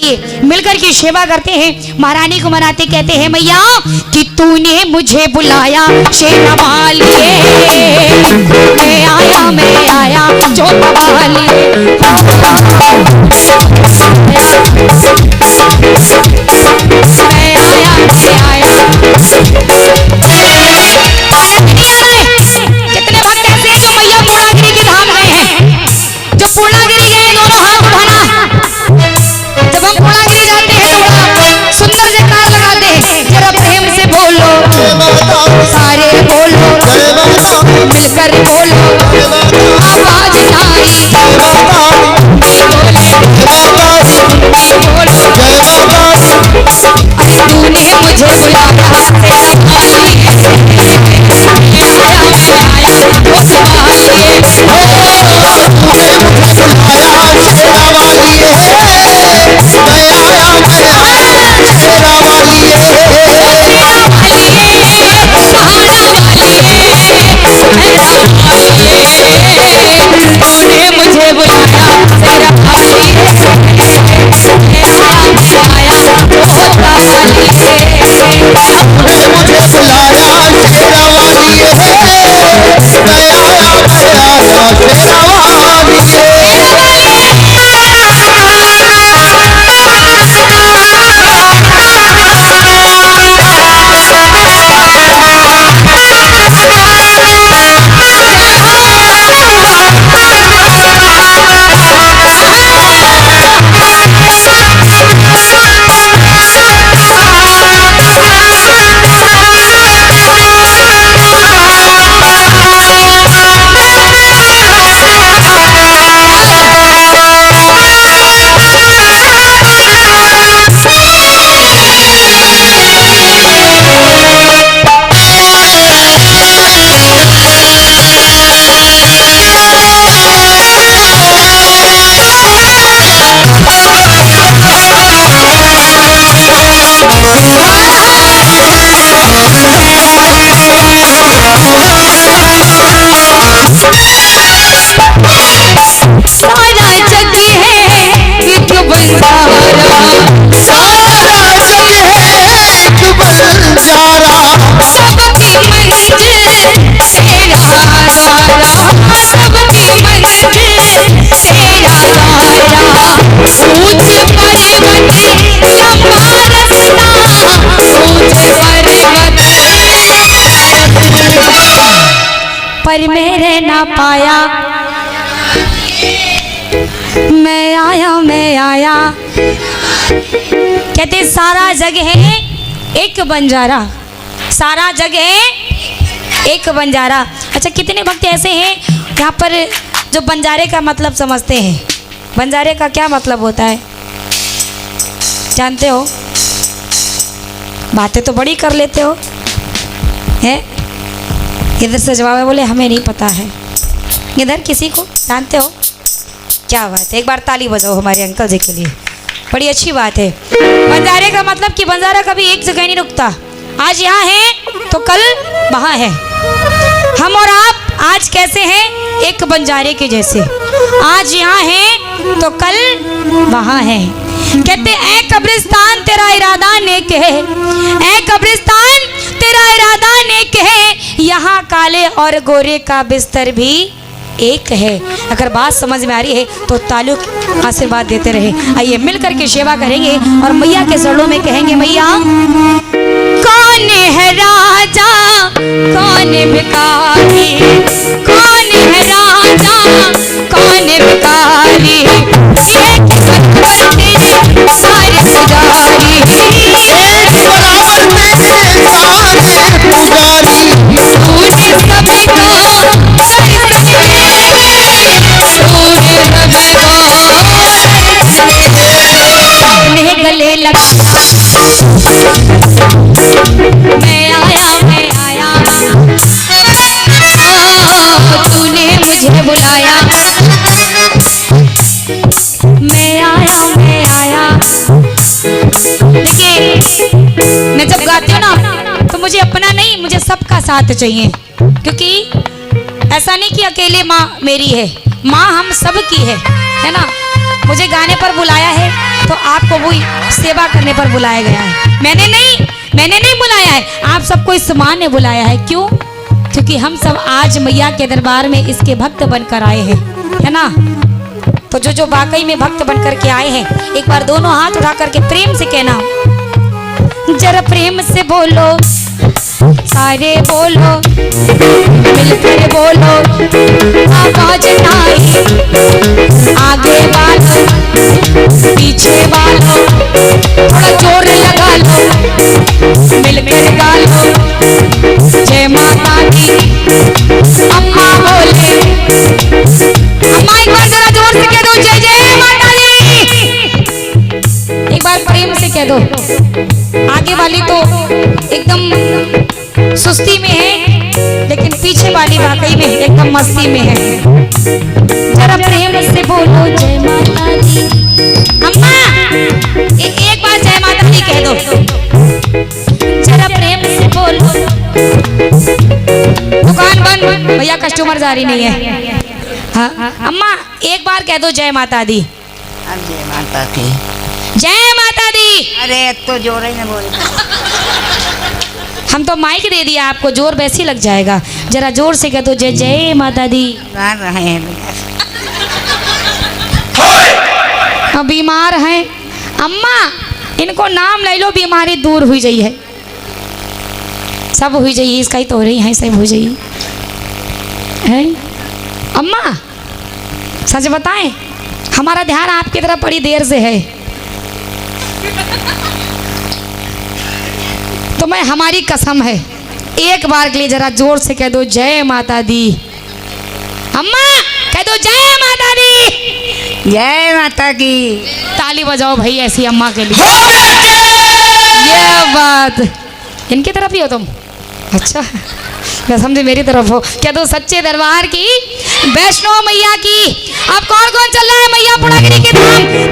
आइए मिलकर के सेवा करते हैं, महारानी को मनाते, कहते हैं मैया कि तूने मुझे बुलाया शेरा वालिए, मैं आया चोता वालिए, कितने भक्त ऐसे हैं जो मैया पूर्णागिरी की धाम गए हैं, जो पूर्णागिरी गए दोनों हाथ उठाना। जब हम पूर्णागिरी जाते हैं तो बड़ा सुंदर जयकार लगाते हैं, जरा प्रेम से बोलो, सारे बोलो, मिलकर बोलो, आवाज नारी तूने मुझे बुलाया तेरा वाली, पर मेरे ना पाया, मैं आया। कहते सारा जग है एक बंजारा, सारा जग है एक बंजारा। अच्छा, कितने भक्त ऐसे हैं यहाँ पर जो बंजारे का मतलब समझते हैं? बंजारे का क्या मतलब होता है जानते हो? बातें तो बड़ी कर लेते हो हैं? इधर से जवाब है, बोले हमें नहीं पता है। इधर किसी को जानते हो? क्या बात है, एक बार ताली बजाओ हमारे अंकल जी के लिए, बड़ी अच्छी बात है। बंजारे का मतलब कि बंजारा कभी एक जगह नहीं रुकता, आज यहाँ है तो कल वहाँ है। हम और आप आज कैसे हैं? एक बंजारे के जैसे, आज यहाँ है तो कल वहाँ है। कहते ऐ कब्रिस्तान तेरा इरादा नेक है, ऐ कब्रिस्तान तेरा इरादा नेक है, यहाँ काले और गोरे का बिस्तर भी एक है। अगर बात समझ में आ रही है तो ताल्लुक आशीर्वाद देते रहे। आइए मिल करके सेवा करेंगे और मैया के चरणों में कहेंगे, मैया कौन है राजा कौन भिखारी, कौन है राजा कौन भिखारी, सारे पुजारी गले लगा मैं आया तूने मुझे बुलाया, मैं आया। देखिए मैं जब गाती हूँ ना तो मुझे अपना नहीं, मुझे सबका साथ चाहिए, क्योंकि ऐसा नहीं कि अकेले माँ मेरी है, माँ हम सब की है ना। मुझे गाने पर बुलाया है तो आपको वही सेवा करने पर बुलाया गया है। मैंने नहीं बुलाया है, आप सबको इस मान ने बुलाया है। क्यों? क्योंकि हम सब आज मैया के दरबार में इसके भक्त बनकर आए हैं, है ना। तो जो वाकई में भक्त बनकर के आए हैं, एक बार दोनों हाथ उठा करके प्रेम से कहना, जरा प्रेम से बोलो, सारे बोलो, मिलकर बोलो, आवाज ना आगे वालों पीछे वालों, थोड़ा जोर लगा लो, मिलकर गा लो, जय माता दी। अम्मा बोले, अम्मा एक बार जरा जोर से कह दो, जय जय माता दी। एक बार प्रेम से कह दो। आगे वाली तो एकदम सुस्ती में है, लेकिन पीछे वाली वाकई में एकदम मस्ती में है। जरा प्रेम से बोलो, जय माता दी। अम्मा एक बार जय माता दी कह दो, जरा प्रेम से बोलो। दुकान बंद, भैया कस्टमर जारी नहीं है। हाँ अम्मा एक बार कह दो, जय माता दी। जय माता दी। जय माता दी। अरे तो जोर ही न बोल। हम तो माइक दे दिया आपको, जोर वैसे ही लग जाएगा। जरा जोर से कह दो, जय जय माता दी। गा रहे हैं बीमार हैं अम्मा, इनको नाम ले लो, बीमारी दूर हुई जाई है, सब हुई जाइए। इसका ही तो हो रही है, सब हो जाइए है। अम्मा सच बताएं, हमारा ध्यान आपकी तरफ बड़ी देर से है, तो मैं हमारी कसम है, एक बार के लिए जरा जोर से कह दो, जय माता दी। अम्मा कह दो, जय माता दी। जय माता की। ताली बजाओ भाई ऐसी अम्मा के लिए। ये बात, इनकी तरफ ही हो तुम? अच्छा, मैं समझे मेरी तरफ हो। कह दो, सच्चे दरबार की, वैष्णो मैया की। अब कौन कौन चल रहा है मैया पुरागिरी के धाम?